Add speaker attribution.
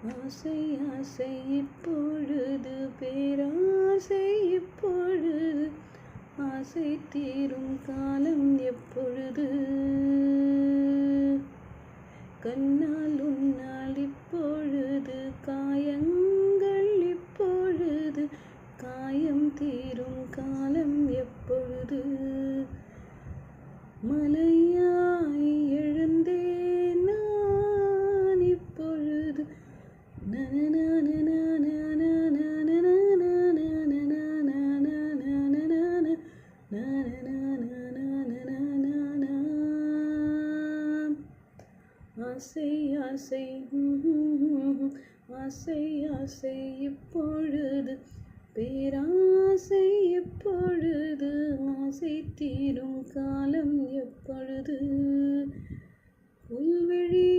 Speaker 1: ஆசை ஆசை இப்பொழுது பேராசை இப்பொழுது ஆசை தீரும் காலம் எப்பொழுது கண்ணால் உன்னால் இப்பொழுது காயங்கள் இப்பொழுது காயம் தீரும் காலம் எப்பொழுது மலையாய் எழுந்தேன் நான் இப்பொழுது ஆசை ஆசை ஆசை ஆசை இப்பொழுது பேராசை எப்பொழுது ஆசை தீரும் காலம் எப்பொழுது புல்வெளியாகிறேன்